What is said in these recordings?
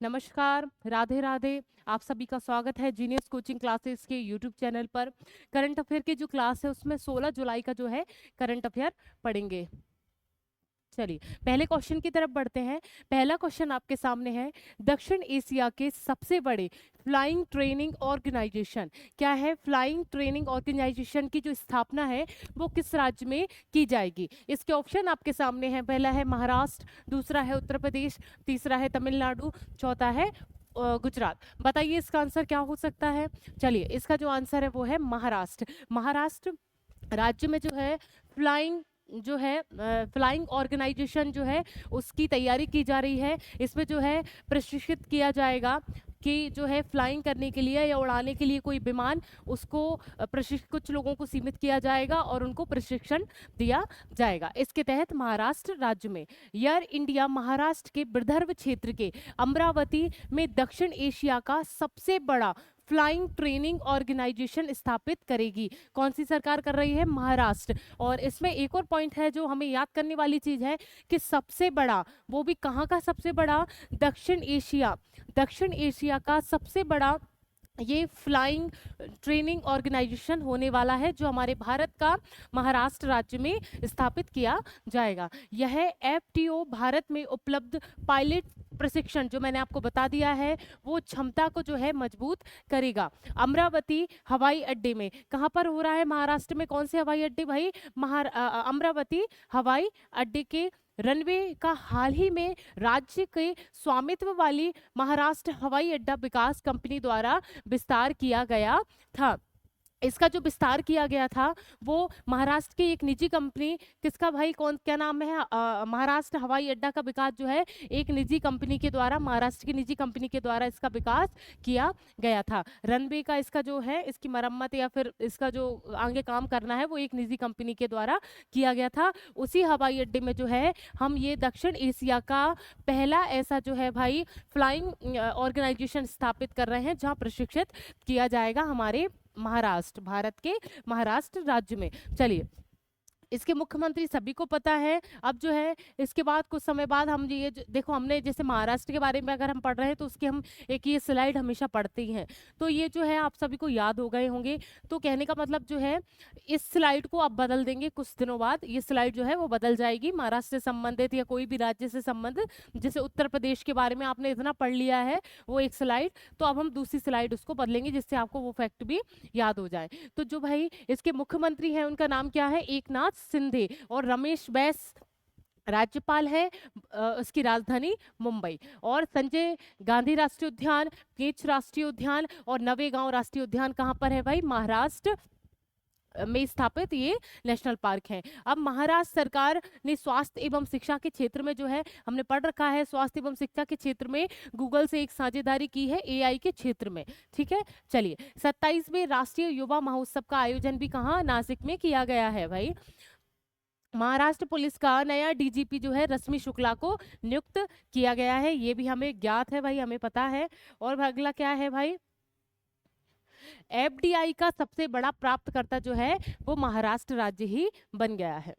नमस्कार, राधे राधे। आप सभी का स्वागत है जीनियस कोचिंग क्लासेस के यूट्यूब चैनल पर। करंट अफेयर की जो क्लास है उसमें 16 जुलाई का जो है करंट अफेयर पढ़ेंगे। चलिए पहले क्वेश्चन की तरफ बढ़ते हैं। पहला क्वेश्चन आपके सामने है, दक्षिण एशिया के सबसे बड़े फ्लाइंग ट्रेनिंग ऑर्गेनाइजेशन क्या है? फ्लाइंग ट्रेनिंग ऑर्गेनाइजेशन की जो स्थापना है वो किस राज्य में की जाएगी? इसके ऑप्शन आपके सामने हैं। पहला है महाराष्ट्र, दूसरा है उत्तर प्रदेश, तीसरा है तमिलनाडु, चौथा है गुजरात। बताइए इसका आंसर क्या हो सकता है? चलिए इसका जो आंसर है वो है महाराष्ट्र। महाराष्ट्र राज्य में जो है फ्लाइंग जो है फ्लाइंग ऑर्गेनाइजेशन जो है उसकी तैयारी की जा रही है। इसमें जो है प्रशिक्षित किया जाएगा कि जो है फ्लाइंग करने के लिए या उड़ाने के लिए कोई विमान, उसको कुछ लोगों को सीमित किया जाएगा और उनको प्रशिक्षण दिया जाएगा। इसके तहत महाराष्ट्र राज्य में एयर इंडिया महाराष्ट्र के विदर्भ क्षेत्र के अमरावती में दक्षिण एशिया का सबसे बड़ा फ्लाइंग ट्रेनिंग ऑर्गेनाइजेशन स्थापित करेगी। कौन सी सरकार कर रही है? महाराष्ट्र। और इसमें एक और पॉइंट है जो हमें याद करने वाली चीज है कि सबसे बड़ा, वो भी कहाँ का सबसे बड़ा? दक्षिण एशिया। दक्षिण एशिया का सबसे बड़ा ये फ्लाइंग ट्रेनिंग ऑर्गेनाइजेशन होने वाला है जो हमारे भारत का महाराष्ट्र राज्य में स्थापित किया जाएगा। यह एफटीओ भारत में उपलब्ध पायलट प्रशिक्षण, जो मैंने आपको बता दिया है, वो क्षमता को जो है मजबूत करेगा। अमरावती हवाई अड्डे में, कहाँ पर हो रहा है महाराष्ट्र में? कौन से हवाई अड्डे भाई? अमरावती हवाई अड्डे के रनवे का हाल ही में राज्य के स्वामित्व वाली महाराष्ट्र हवाई अड्डा विकास कंपनी द्वारा विस्तार किया गया था। इसका जो विस्तार किया गया था वो महाराष्ट्र की एक निजी कंपनी, किसका भाई, कौन, क्या नाम है? महाराष्ट्र हवाई अड्डा का विकास जो है एक निजी कंपनी के द्वारा, महाराष्ट्र की निजी कंपनी के द्वारा इसका विकास किया गया था। रनवे का इसका जो है, इसकी मरम्मत या फिर इसका जो आगे काम करना है वो एक निजी कंपनी के द्वारा किया गया था। उसी हवाई अड्डे में जो है हम ये दक्षिण एशिया का पहला ऐसा जो है भाई फ्लाइंग ऑर्गेनाइजेशन स्थापित कर रहे हैं जहाँ प्रशिक्षित किया जाएगा हमारे महाराष्ट्र, भारत के महाराष्ट्र राज्य में। चलिए इसके मुख्यमंत्री सभी को पता है। अब जो है इसके बाद कुछ समय बाद हम ये देखो, हमने जैसे महाराष्ट्र के बारे में अगर हम पढ़ रहे हैं तो उसकी हम एक ये स्लाइड हमेशा पढ़ते ही हैं, तो ये जो है आप सभी को याद हो गए होंगे। तो कहने का मतलब जो है इस स्लाइड को आप बदल देंगे कुछ दिनों बाद, ये स्लाइड जो है वो बदल जाएगी। महाराष्ट्र से संबंधित या कोई भी राज्य से संबंधित, जैसे उत्तर प्रदेश के बारे में आपने इतना पढ़ लिया है वो एक स्लाइड, तो अब हम दूसरी स्लाइड उसको बदलेंगे जिससे आपको वो फैक्ट भी याद हो जाए। तो जो भाई इसके मुख्यमंत्री हैं उनका नाम क्या है? एकनाथ सिंधे। और रमेश बैस राज्यपाल है। उसकी राजधानी मुंबई। और संजय गांधी राष्ट्रीय उद्यान, केच राष्ट्रीय उद्यान और नवेगांव राष्ट्रीय उद्यान कहाँ पर है भाई? महाराष्ट्र में स्थापित ये नेशनल पार्क हैं। अब महाराष्ट्र सरकार ने स्वास्थ्य एवं शिक्षा के क्षेत्र में जो है, हमने पढ़ रखा है, स्वास्थ्य एवं शिक्षा के क्षेत्र में गूगल से एक साझेदारी की है एआई के क्षेत्र में। ठीक है, चलिए 27वें राष्ट्रीय युवा महोत्सव का आयोजन भी कहाँ? नासिक में किया गया है भाई। महाराष्ट्र पुलिस का नया डीजीपी जो है रश्मि शुक्ला को नियुक्त किया गया है, ये भी हमें ज्ञात है भाई, हमें पता है। और अगला क्या है भाई? एफडीआई का सबसे बड़ा प्राप्तकर्ता जो है वो महाराष्ट्र राज्य ही बन गया है।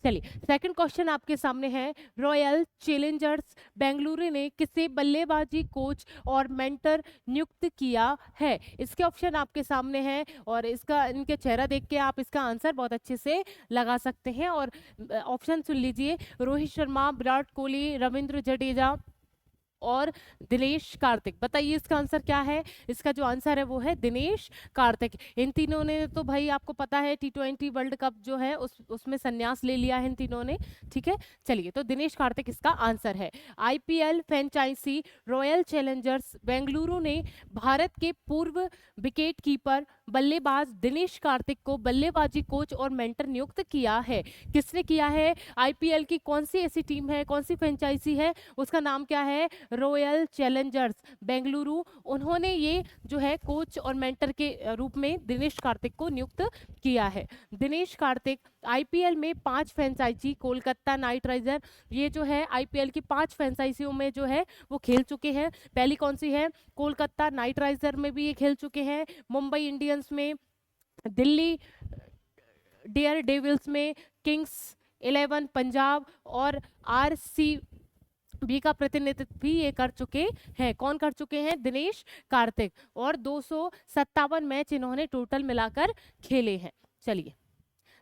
चलिए सेकंड क्वेश्चन आपके सामने है, रॉयल चैलेंजर्स बेंगलुरु ने किसे बल्लेबाजी कोच और मेंटर नियुक्त किया है? इसके ऑप्शन आपके सामने हैं और इसका, इनके चेहरा देख के आप इसका आंसर बहुत अच्छे से लगा सकते हैं। और ऑप्शन सुन लीजिए, रोहित शर्मा, विराट कोहली, रविंद्र जडेजा और दिनेश कार्तिक। बताइए इसका आंसर क्या है? इसका जो आंसर है वो है दिनेश कार्तिक। इन तीनों ने तो भाई आपको पता है T20 वर्ल्ड कप जो है उसमें संन्यास ले लिया है इन तीनों ने। ठीक है, चलिए तो दिनेश कार्तिक इसका आंसर है। IPL franchise Royal Challengers Bengaluru ने भारत के पूर्व विकेट कीपर बल्लेबाज दिनेश कार्तिक को बल्लेबाजी कोच और मेंटर नियुक्त किया है। किसने किया है? आईपीएल की कौन सी ऐसी टीम है, कौन सी फ्रेंचाइजी है, उसका नाम क्या है? Royal Challengers Bengaluru. उन्होंने ये जो है कोच और मेंटर के रूप में दिनेश कार्तिक को नियुक्त किया है। दिनेश कार्तिक आईपीएल में 5 फ्रेंचाइजी, कोलकाता नाइट राइडर, ये जो है आईपीएल की 5 फ्रेंचाइजियों में जो है वो खेल चुके हैं। पहली कौन सी है? कोलकाता नाइट राइडर में भी ये खेल चुके हैं, मुंबई इंडियंस में, दिल्ली डेयर डेविल्स में, किंग्स 11 पंजाब और आरसी बी का प्रतिनिधित्व भी ये कर चुके हैं। कौन कर चुके हैं? दिनेश कार्तिक। और 257 मैच इन्होंने टोटल मिलाकर खेले हैं। चलिए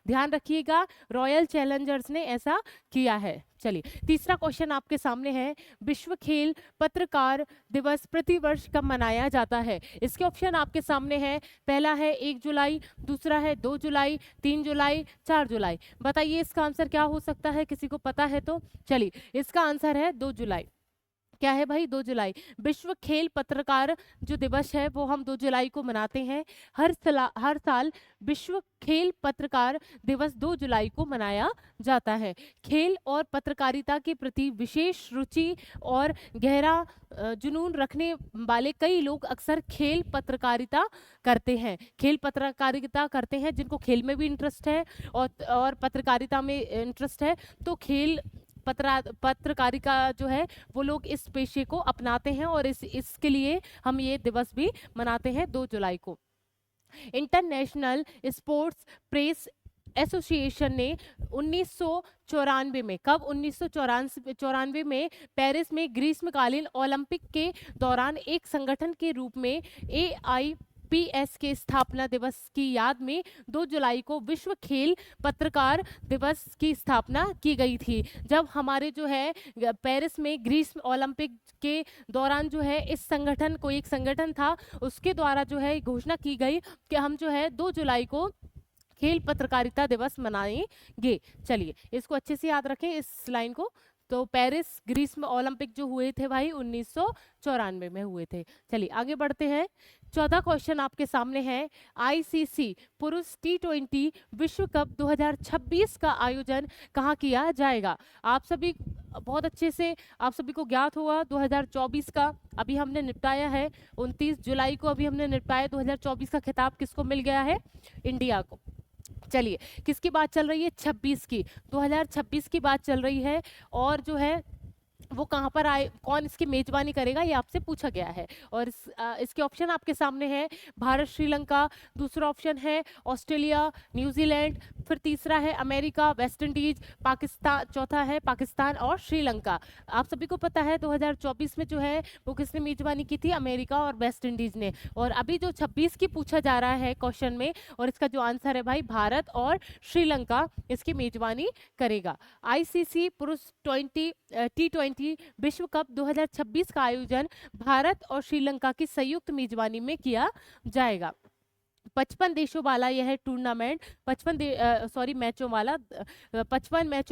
ध्यान रखिएगा, रॉयल चैलेंजर्स ने ऐसा किया है। चलिए तीसरा क्वेश्चन आपके सामने है, विश्व खेल पत्रकार दिवस प्रतिवर्ष कब मनाया जाता है? इसके ऑप्शन आपके सामने हैं। पहला है 1 जुलाई, दूसरा है 2 जुलाई, 3 जुलाई, 4 जुलाई। बताइए इसका आंसर क्या हो सकता है, किसी को पता है तो? चलिए इसका आंसर है 2 जुलाई। क्या है भाई? 2 जुलाई। विश्व खेल पत्रकार जो दिवस है वो हम 2 जुलाई को मनाते हैं। हर साल विश्व खेल पत्रकार दिवस 2 जुलाई को मनाया जाता है। खेल और पत्रकारिता के प्रति विशेष रुचि और गहरा जुनून रखने वाले कई लोग अक्सर खेल पत्रकारिता करते हैं। खेल पत्रकारिता करते हैं जिनको खेल में भी इंटरेस्ट है और पत्रकारिता में इंटरेस्ट है, तो खेल पत्रकारिता जो है वो लोग इस पेशे को अपनाते हैं और इसके लिए हम ये दिवस भी मनाते हैं 2 जुलाई को। इंटरनेशनल स्पोर्ट्स प्रेस एसोसिएशन ने 1994 में, कब? 1994 में पेरिस में ग्रीष्मकालीन ओलंपिक के दौरान एक संगठन के रूप में AIPS के स्थापना दिवस की याद में 2 जुलाई को विश्व खेल पत्रकार दिवस की स्थापना की गई थी। जब हमारे जो है पेरिस में ग्रीष्म ओलंपिक के दौरान जो है इस संगठन को, एक संगठन था उसके द्वारा जो है घोषणा की गई कि हम जो है 2 जुलाई को खेल पत्रकारिता दिवस मनाएंगे। चलिए इसको अच्छे से याद रखें इस लाइन को। तो पेरिस ग्रीष्म ओलंपिक जो हुए थे भाई 1994 में हुए थे। चलिए आगे बढ़ते हैं। 14 क्वेश्चन आपके सामने है। ICC पुरुष T20 विश्व कप 2026 का आयोजन कहाँ किया जाएगा? आप सभी बहुत अच्छे से आप सभी को ज्ञात होगा 2024 का अभी हमने निपटाया है। 29 जुलाई को अभी हमने निपटाया। 2024 का खिताब किसको मिल गया है? इंडिया को। चलिए किसकी बात चल रही है? 26 की, 2026 की बात चल रही है। और जो है वो कहाँ पर आए, कौन इसकी मेजबानी करेगा, ये आपसे पूछा गया है। और इसके ऑप्शन आपके सामने है। भारत श्रीलंका, दूसरा ऑप्शन है ऑस्ट्रेलिया न्यूजीलैंड, फिर तीसरा है अमेरिका वेस्ट इंडीज, पाकिस्तान, चौथा है पाकिस्तान और श्रीलंका। आप सभी को पता है 2024 में जो है वो किसने मेजबानी की थी? अमेरिका और वेस्ट इंडीज ने। और अभी जो 26 की पूछा जा रहा है क्वेश्चन में, और इसका जो आंसर है भाई भारत और श्रीलंका इसकी मेजबानी करेगा। ICC पुरुष T20 विश्व कप 2026 का आयोजन भारत और श्रीलंका की संयुक्त मेजबानी में किया जाएगा। 55 देशों वाला यह टूर्नामेंट 55 मैचों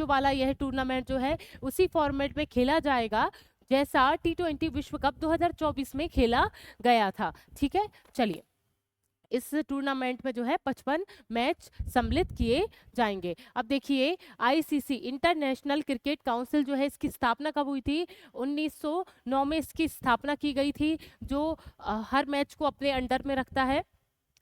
वाला यह टूर्नामेंट जो है उसी फॉर्मेट में खेला जाएगा जैसा T20 विश्व कप 2024 में खेला गया था। ठीक है, चलिए इस टूर्नामेंट में जो है 55 मैच सम्मिलित किए जाएंगे। अब देखिए ICC इंटरनेशनल क्रिकेट काउंसिल जो है इसकी स्थापना कब हुई थी? 1909 में इसकी स्थापना की गई थी, जो हर मैच को अपने अंडर में रखता है।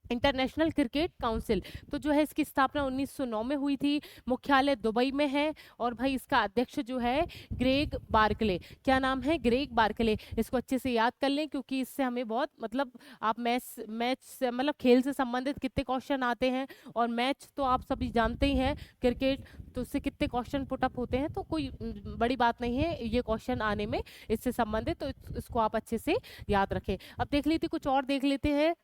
इंटरनेशनल क्रिकेट काउंसिल तो जो है इसकी स्थापना 1909 में हुई थी। मुख्यालय दुबई में है और भाई इसका अध्यक्ष जो है ग्रेग बार्कले। क्या नाम है? Greg Barclay. इसको अच्छे से याद कर लें क्योंकि इससे हमें बहुत मतलब आप मैच से मतलब खेल से संबंधित कितने क्वेश्चन आते हैं, और मैच तो आप सभी जानते ही हैं क्रिकेट, तो उससे कितने क्वेश्चन पुटअप होते हैं, तो कोई बड़ी बात नहीं है ये क्वेश्चन आने में इससे संबंधित, तो इसको आप अच्छे से याद रखें। अब देख लेते कुछ और देख लेते हैं।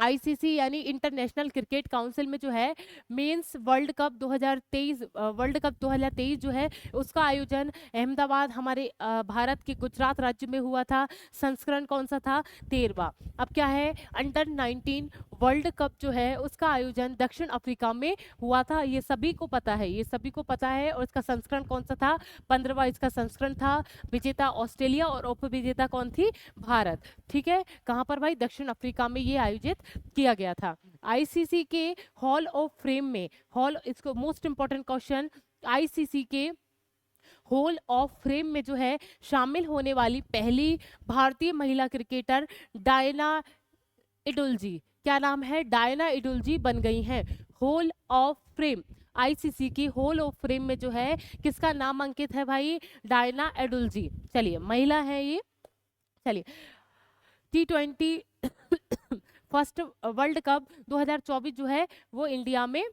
ICC यानी इंटरनेशनल क्रिकेट काउंसिल में जो है मेंस वर्ल्ड कप 2023 जो है उसका आयोजन अहमदाबाद हमारे भारत के गुजरात राज्य में हुआ था। संस्करण कौन सा था? 13वां। अब क्या है? अंडर 19 वर्ल्ड कप जो है उसका आयोजन दक्षिण अफ्रीका में हुआ था। ये सभी को पता है, ये सभी को पता है। और इसका संस्करण कौन सा था? 15वां इसका संस्करण था। विजेता ऑस्ट्रेलिया और उपविजेता कौन थी? भारत। ठीक है, कहाँ पर भाई? दक्षिण अफ्रीका में ये आयोजित किया गया था। ICC के हॉल ऑफ फेम में, हॉल, इसको मोस्ट इंपॉर्टेंट क्वेश्चन, ICC के हॉल ऑफ फेम में जो है शामिल होने वाली पहली भारतीय महिला क्रिकेटर डायना इडुल्जी। क्या नाम है? डायना इडुल्जी बन गई हैं हॉल ऑफ फेम। ICC की हॉल ऑफ फेम में जो है किसका नाम अंकित है भाई? डायना एडुल्जी। चलिए महिला है ये। चलिए T20 फर्स्ट वर्ल्ड कप 2024 जो है वो इंडिया में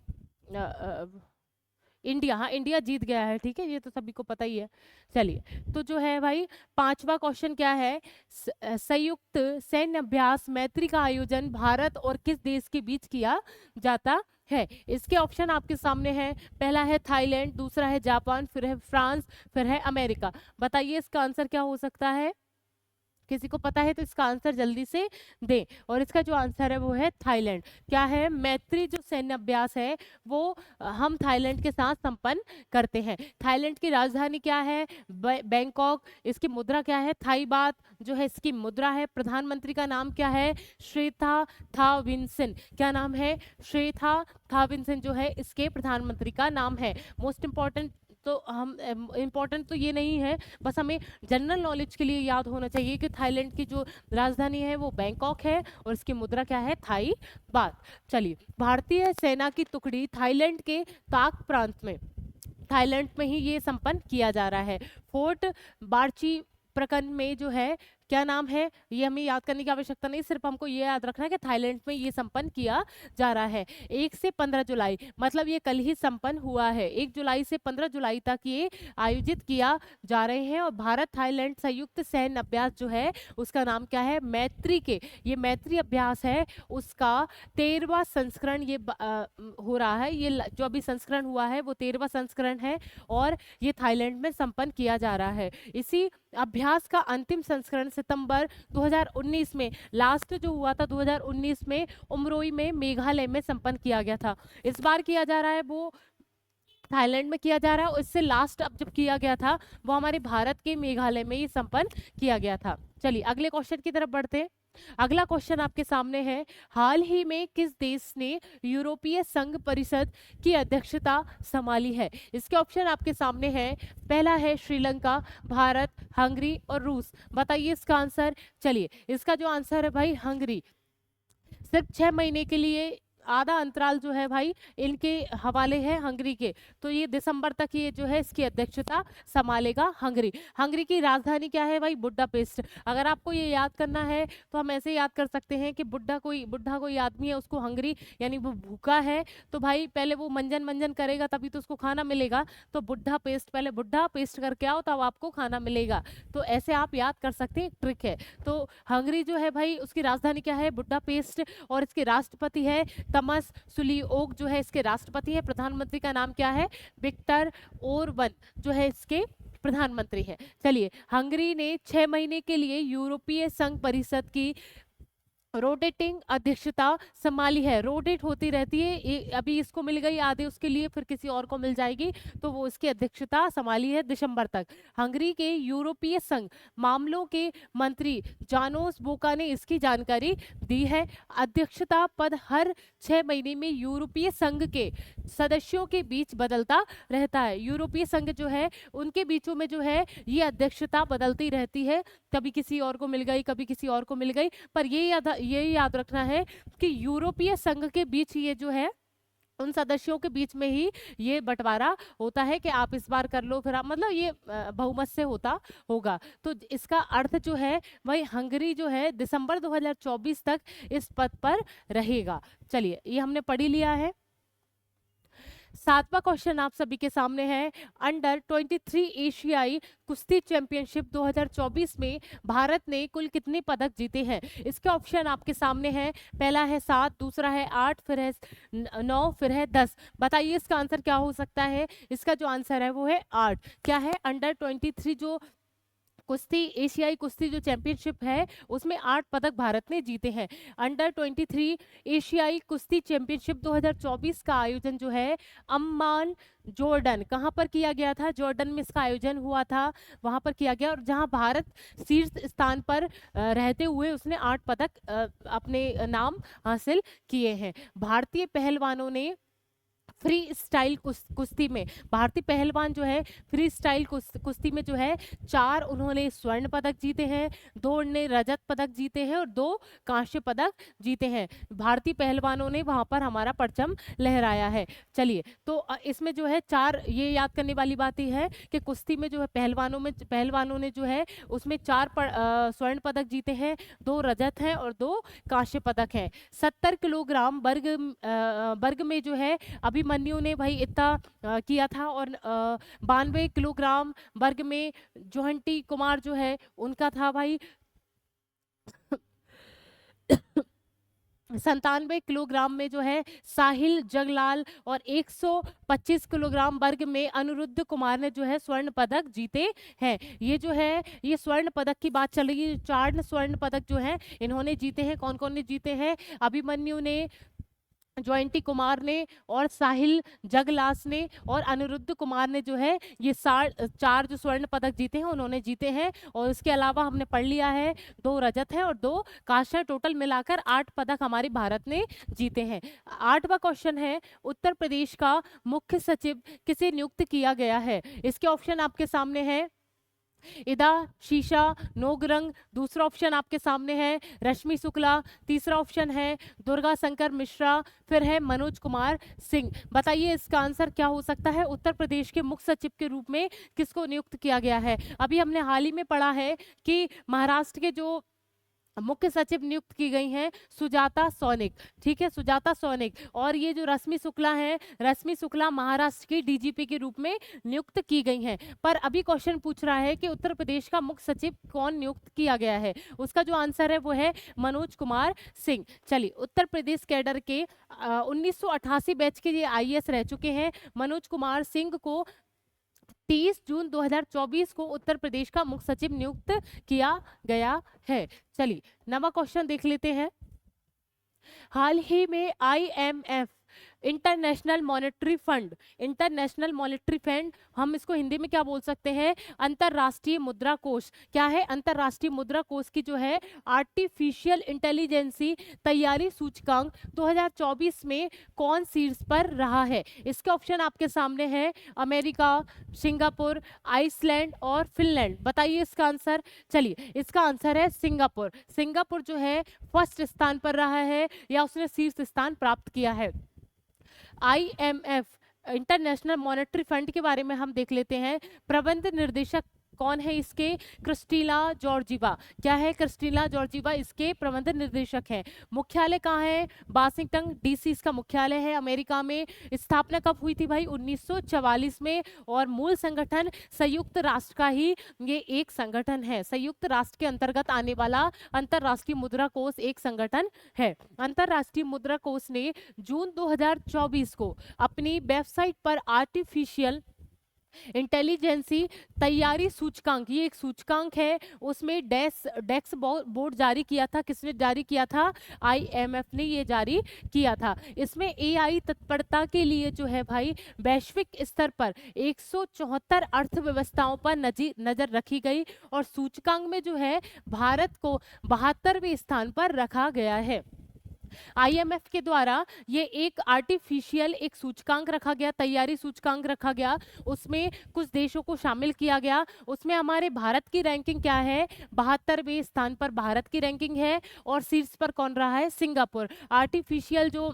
इंडिया, हाँ इंडिया जीत गया है, ठीक है, ये तो सभी को पता ही है। चलिए, तो जो है भाई 5वां क्वेश्चन क्या है, संयुक्त सैन्य अभ्यास मैत्री का आयोजन भारत और किस देश के बीच किया जाता है? इसके ऑप्शन आपके सामने हैं। पहला है थाईलैंड, दूसरा है जापान, फिर है फ्रांस, फिर है अमेरिका। बताइए इसका आंसर क्या हो सकता है? किसी को पता है तो इसका आंसर जल्दी से दें। और इसका जो आंसर है वो है थाईलैंड। क्या है, मैत्री जो सैन्य अभ्यास है वो हम थाईलैंड के साथ संपन्न करते हैं। थाईलैंड की राजधानी क्या है? बैंकॉक। इसकी मुद्रा क्या है? थाई बात जो है इसकी मुद्रा है। प्रधानमंत्री का नाम क्या है? श्रेथा थाविन्सन। क्या नाम है? श्रेथा थाविन्सन जो है इसके प्रधानमंत्री का नाम है। मोस्ट इंपॉर्टेंट तो हम इम्पोर्टेंट तो ये नहीं है, बस हमें जनरल नॉलेज के लिए याद होना चाहिए कि थाईलैंड की जो राजधानी है वो बैंकॉक है और इसकी मुद्रा क्या है? थाई बात। चलिए, भारतीय सेना की टुकड़ी थाईलैंड के ताक प्रांत में, थाईलैंड में ही ये संपन्न किया जा रहा है। फोर्ट बार्ची प्रखंड में जो है क्या नाम है, ये हमें याद करने की आवश्यकता नहीं, सिर्फ हमको ये याद रखना है कि थाईलैंड में ये संपन्न किया जा रहा है। 1 से 15 जुलाई, मतलब ये कल ही संपन्न हुआ है। 1 जुलाई से 15 जुलाई तक ये आयोजित किया जा रहे हैं। और भारत थाईलैंड संयुक्त सैन्य अभ्यास जो है उसका नाम क्या है? मैत्री के, ये मैत्री अभ्यास है उसका 13वां संस्करण ये हो रहा है। ये जो अभी संस्करण हुआ है वो 13वां संस्करण है और ये थाईलैंड में संपन्न किया जा रहा है। इसी अभ्यास का अंतिम संस्करण सितंबर 2019 में, लास्ट जो हुआ था 2019 में उमरोई में मेघालय में संपन्न किया गया था। इस बार किया जा रहा है वो थाईलैंड में किया जा रहा है और इससे लास्ट अब जब किया गया था वो हमारे भारत के मेघालय में ही संपन्न किया गया था। चलिए अगले क्वेश्चन की तरफ बढ़ते हैं। अगला क्वेश्चन आपके सामने है, हाल ही में किस देश ने यूरोपीय संघ परिषद की अध्यक्षता संभाली है? इसके ऑप्शन आपके सामने हैं। पहला है श्रीलंका, भारत, हंगरी और रूस। बताइए इसका आंसर। चलिए, इसका जो आंसर है भाई हंगरी। सिर्फ 6 महीने के लिए आधा अंतराल जो है भाई इनके हवाले है हंगरी के, तो ये दिसंबर तक ये जो है इसकी अध्यक्षता संभालेगा हंगरी। हंगरी की राजधानी क्या है भाई? बुडापेस्ट। अगर आपको ये याद करना है तो हम ऐसे याद कर सकते हैं कि बुड्ढा कोई आदमी है, उसको हंगरी यानी वो भूखा है, तो भाई पहले वो मंजन मंजन करेगा तभी तो उसको खाना मिलेगा। तो बुड्ढा पेस्ट, पहले बुड्ढा पेस्ट करके आओ तब आपको खाना मिलेगा। तो ऐसे आप याद कर सकते हैं, ट्रिक है। तो हंगरी जो है भाई उसकी राजधानी क्या है? बुडापेस्ट। और इसके राष्ट्रपति है तमस सुलिओग जो है इसके राष्ट्रपति है। प्रधानमंत्री का नाम क्या है? विक्टर ओरबन जो है इसके प्रधानमंत्री है। चलिए, हंगरी ने 6 महीने के लिए यूरोपीय संघ परिषद की रोटेटिंग अध्यक्षता संभाली है। रोटेट होती रहती है, अभी इसको मिल गई आधे, उसके लिए फिर किसी और को मिल जाएगी, तो वो इसकी अध्यक्षता संभाली है दिसंबर तक। हंगरी के यूरोपीय संघ मामलों के मंत्री जानोस बोका ने इसकी जानकारी दी है। अध्यक्षता पद हर 6 महीने में यूरोपीय संघ के सदस्यों के बीच बदलता रहता है। यूरोपीय संघ जो है उनके बीचों में जो है ये अध्यक्षता बदलती रहती है, कभी किसी और को मिल गई, कभी किसी और को मिल गई। पर ये याद रखना है कि यूरोपीय संघ के बीच ये जो है उन सदस्यों के बीच में ही ये बंटवारा होता है कि आप इस बार कर लो, फिर आप, मतलब ये बहुमत से होता होगा। तो इसका अर्थ जो है वही हंगरी जो है दिसंबर 2024 तक इस पद पर रहेगा। चलिए, ये हमने पढ़ ही लिया है। 7वां क्वेश्चन आप सभी के सामने है। अंडर 23 एशियाई कुश्ती चैंपियनशिप 2024 में भारत ने कुल कितने पदक जीते हैं? इसके ऑप्शन आपके सामने हैं। पहला है 7, दूसरा है 8, फिर है 9, फिर है 10। बताइए इसका आंसर क्या हो सकता है? इसका जो आंसर है वो है 8। क्या है? अंडर 23 जो कुश्ती एशियाई कुश्ती जो चैंपियनशिप है उसमें 8 पदक भारत ने जीते हैं। अंडर 23 एशियाई कुश्ती चैंपियनशिप 2024 का आयोजन जो है अम्मान जॉर्डन, कहाँ पर किया गया था? जॉर्डन में इसका आयोजन हुआ था, वहां पर किया गया, और जहां भारत शीर्ष स्थान पर रहते हुए उसने 8 पदक अपने नाम हासिल किए हैं। भारतीय पहलवानों ने फ्री स्टाइल कुश्ती में, भारतीय पहलवान जो है फ्री स्टाइल कुश्ती में जो है 4 उन्होंने स्वर्ण पदक जीते हैं, 2 ने रजत पदक जीते हैं और 2 कांस्य पदक जीते हैं। भारतीय पहलवानों ने वहां पर हमारा परचम लहराया है। चलिए, तो इसमें जो है 4, ये याद करने वाली बात ही है कि कुश्ती में जो है पहलवानों ने जो है उसमें 4 स्वर्ण पदक जीते हैं, 2 रजत हैं और 2 कांस्य पदक हैं। 70 किलोग्राम वर्ग में जो है अभिमन्यु अभिमन्यु ने भाई इतना किया था, और 92 किलोग्राम वर्ग में जोहंटी कुमार जो है उनका था भाई 97 किलोग्राम में जो है साहिल जगलाल, और 125 किलोग्राम वर्ग में अनिरुद्ध कुमार ने जो है स्वर्ण पदक जीते हैं। ये जो है ये स्वर्ण पदक की बात चल रही है, 4 स्वर्ण पदक जो है इन्होंने जीते हैं। कौन कौन ने जीते हैं? अभिमन्यु ने, जयंती कुमार ने, और साहिल जगलास ने, और अनिरुद्ध कुमार ने जो है ये 4 जो स्वर्ण पदक जीते हैं उन्होंने जीते हैं। और इसके अलावा हमने पढ़ लिया है 2 रजत है और 2 कांस्य, टोटल मिलाकर 8 पदक हमारे भारत ने जीते हैं। 8वां क्वेश्चन है, उत्तर प्रदेश का मुख्य सचिव किसे नियुक्त किया गया है? इसके ऑप्शन आपके सामने है, इदा शीशा नोगरंग, दूसरा ऑप्शन आपके सामने है रश्मि शुक्ला, तीसरा ऑप्शन है दुर्गा शंकर मिश्रा, फिर है मनोज कुमार सिंह। बताइए इसका आंसर क्या हो सकता है? उत्तर प्रदेश के मुख्य सचिव के रूप में किसको नियुक्त किया गया है? अभी हमने हाल ही में पढ़ा है कि महाराष्ट्र के जो मुख्य सचिव नियुक्त की गई हैं सुजाता सौनिक, ठीक है, सुजाता सौनिक। और ये जो रश्मि शुक्ला है, रश्मि शुक्ला महाराष्ट्र की डीजीपी के रूप में नियुक्त की गई हैं। पर अभी क्वेश्चन पूछ रहा है कि उत्तर प्रदेश का मुख्य सचिव कौन नियुक्त किया गया है? उसका जो आंसर है वो है मनोज कुमार सिंह। चलिए, उत्तर प्रदेश कैडर के 1988 बैच के ये आईएएस रह चुके हैं। मनोज कुमार सिंह को 30 जून 2024 को उत्तर प्रदेश का मुख्य सचिव नियुक्त किया गया है। चलिए, नवा क्वेश्चन देख लेते हैं। हाल ही में IMF international monetary fund, international monetary fund हम इसको हिंदी में क्या बोल सकते हैं? अंतरराष्ट्रीय मुद्रा कोष। क्या है? अंतरराष्ट्रीय मुद्रा कोष की जो है आर्टिफिशियल इंटेलिजेंसी तैयारी सूचकांक 2024 में कौन शीर्ष पर रहा है? इसके ऑप्शन आपके सामने है अमेरिका, सिंगापुर, आइसलैंड और फिनलैंड। बताइए इसका आंसर। चलिए, इसका आंसर है सिंगापुर। सिंगापुर जो है फर्स्ट स्थान पर रहा है, या उसने शीर्ष स्थान प्राप्त किया है। आईएमएफ इंटरनेशनल मॉनेटरी फंड के बारे में हम देख लेते हैं। प्रबंध निर्देशक कौन है इसके? Kristina Georgieva. क्या है? क्रिस्टीना जॉर्जीवा इसके प्रबंध निर्देशक हैं। मुख्यालय कहाँ है? वाशिंगटन डीसी इसका मुख्यालय है, अमेरिका में। स्थापना कब हुई थी भाई? 1944 में। और मूल संगठन संयुक्त राष्ट्र का ही ये एक संगठन है। संयुक्त राष्ट्र के अंतर्गत आने वाला अंतरराष्ट्रीय मुद्रा कोष एक संगठन है। अंतरराष्ट्रीय मुद्रा कोष ने जून 2024 को अपनी वेबसाइट पर आर्टिफिशियल इंटेलिजेंसी तैयारी सूचकांक, ये एक सूचकांक है, उसमें डेक्स बोर्ड जारी किया था। किसने जारी किया था? आईएमएफ ने ये जारी किया था। इसमें एआई तत्परता के लिए जो है भाई वैश्विक स्तर पर 174 अर्थव्यवस्थाओं पर नजर रखी गई, और सूचकांक में जो है भारत को 72वें स्थान पर रखा गया है। आईएमएफ के द्वारा ये एक आर्टिफिशियल एक सूचकांक रखा गया, तैयारी सूचकांक रखा गया, उसमें कुछ देशों को शामिल किया गया। उसमें हमारे भारत की रैंकिंग क्या है? 72वें स्थान पर भारत की रैंकिंग है, और शीर्ष पर कौन रहा है? सिंगापुर। आर्टिफिशियल जो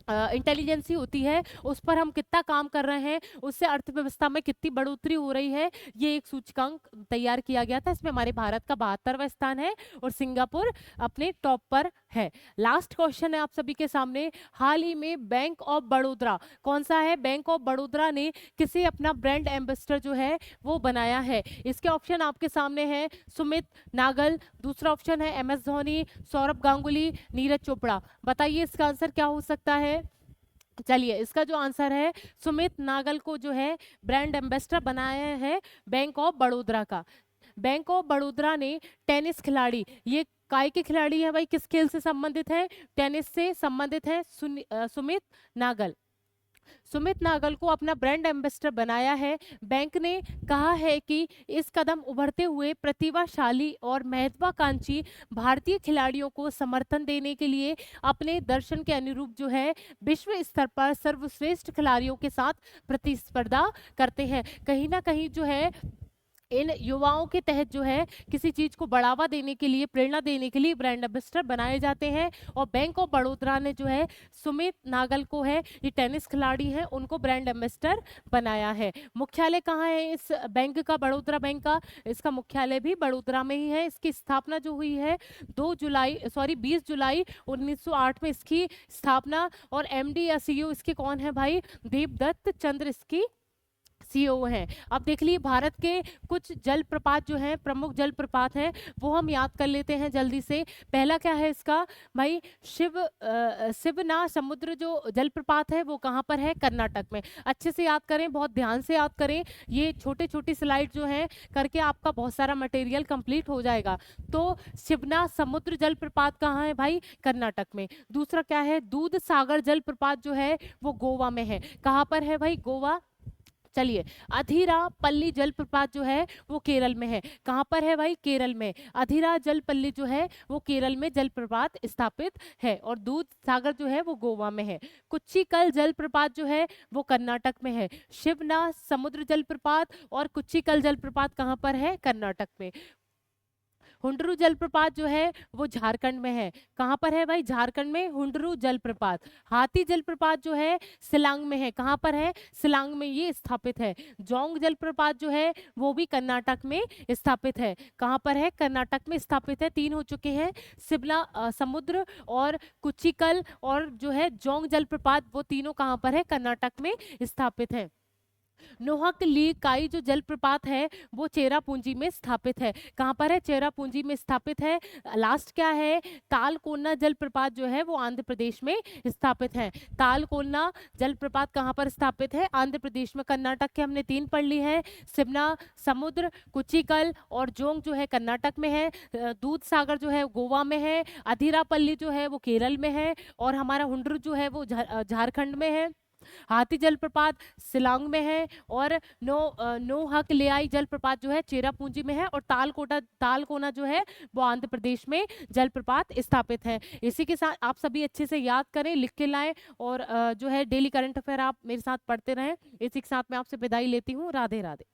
इंटेलिजेंसी होती है उस पर हम कितना काम कर रहे हैं, उससे अर्थव्यवस्था में कितनी बढ़ोतरी हो रही है, ये एक सूचकांक तैयार किया गया था। इसमें हमारे भारत का 72वां स्थान है, और सिंगापुर अपने टॉप पर है। लास्ट क्वेश्चन है आप सभी के सामने। हाल ही में बैंक ऑफ बड़ौदा, कौन सा है? बैंक ऑफ बड़ौदा ने किसे अपना ब्रांड एम्बेसडर जो है वो बनाया है? इसके ऑप्शन आपके सामने है सुमित नागल, दूसरा ऑप्शन है एम एस धोनी, सौरभ गांगुली, नीरज चोपड़ा। बताइए इसका आंसर क्या हो सकता है? चलिए, इसका जो आंसर है सुमित नागल को जो है ब्रांड एम्बेसडर बनाया है बैंक ऑफ बड़ौदा का। बैंक ऑफ बड़ौदा ने टेनिस खिलाड़ी, ये काय के खिलाड़ी है भाई? किस खेल से संबंधित है? टेनिस से संबंधित है सुमित नागल। सुमित नागल को अपना ब्रांड एम्बेसडर बनाया है। बैंक ने कहा है कि इस कदम उभरते हुए प्रतिभाशाली और महत्वाकांक्षी भारतीय खिलाड़ियों को समर्थन देने के लिए अपने दर्शन के अनुरूप जो है विश्व स्तर पर सर्वश्रेष्ठ खिलाड़ियों के साथ प्रतिस्पर्धा करते हैं। कहीं ना कहीं जो है इन युवाओं के तहत जो है किसी चीज को बढ़ावा देने के लिए, प्रेरणा देने के लिए ब्रांड एम्बेसडर बनाए जाते हैं। और बैंक ऑफ बड़ौदा ने जो है सुमित नागल को है, ये टेनिस खिलाड़ी हैं, उनको ब्रांड एम्बेसडर बनाया है। मुख्यालय कहाँ है इस बैंक का, बड़ौदा बैंक का? इसका मुख्यालय भी बड़ौदा में ही है। इसकी स्थापना जो हुई है 20 जुलाई 1908 में इसकी स्थापना। और एमडी या सीईओ इसके कौन है भाई? देवदत्त चंद्र इसकी सीईओ हैं। अब देख लिए भारत के कुछ जलप्रपात जो हैं, प्रमुख जलप्रपात हैं, वो हम याद कर लेते हैं जल्दी से। पहला क्या है इसका भाई? शिवना समुद्र जो जलप्रपात है वो कहाँ पर है? कर्नाटक में। अच्छे से याद करें, बहुत ध्यान से याद करें, ये छोटे छोटी स्लाइड जो हैं करके आपका बहुत सारा मटेरियल कंप्लीट हो जाएगा। तो शिवना समुद्र जलप्रपात कहाँ है भाई? कर्नाटक में। दूसरा क्या है? दूध सागर जलप्रपात जो है वो गोवा में है। कहाँ पर है भाई? गोवा। चलिए, अधीरा पल्ली जलप्रपात जो है वो केरल में है। कहाँ पर है भाई? केरल में। अधीरा जलपल्ली जो है वो केरल में जलप्रपात स्थापित है। और दूध सागर जो है वो गोवा में है। कुच्चीकल जलप्रपात जो है वो कर्नाटक में है। शिवना समुद्र जलप्रपात और कुच्चीकल जलप्रपात कहाँ पर है? कर्नाटक में। हुंडरू जलप्रपात जो है वो झारखंड में है। कहाँ पर है भाई? झारखंड में हुंडरू जलप्रपात। हाथी जलप्रपात जो है शिलांग में है। कहाँ पर है? शिलांग में ये स्थापित है। जोंग जलप्रपात जो है वो भी कर्नाटक में स्थापित है। कहाँ पर है? कर्नाटक में स्थापित है। 3 हो चुके हैं, शिमला समुद्र और कुचिकल और जो है जोंग जलप्रपात, वो तीनों कहाँ पर है? कर्नाटक में स्थापित है। नोहक ली काई जो जलप्रपात है वो चेरापूंजी में स्थापित है। कहाँ पर है? चेरापूंजी में स्थापित है। लास्ट क्या है? तालकोना जलप्रपात जो है वो आंध्र प्रदेश में स्थापित है। तालकोना जलप्रपात कहाँ पर स्थापित है? आंध्र प्रदेश में। कर्नाटक के हमने 3 पढ़ ली है, शिवना समुद्र, कुचिकल और जोंग जो है कर्नाटक में है। दूध सागर जो है गोवा में है। अधीरापल्ली जो है वो केरल में है। और हमारा हुंडरू जो है वो झारखंड में है। हाथी जलप्रपात शिलांग में है। और नोहक लेआई जलप्रपात जो है चेरापूंजी में है। और तालकोना जो है वो आंध्र प्रदेश में जलप्रपात स्थापित है। इसी के साथ आप सभी अच्छे से याद करें, लिख के लाएं और जो है डेली करंट अफेयर आप मेरे साथ पढ़ते रहें। इसी के साथ मैं आपसे विदाई लेती हूँ। राधे राधे।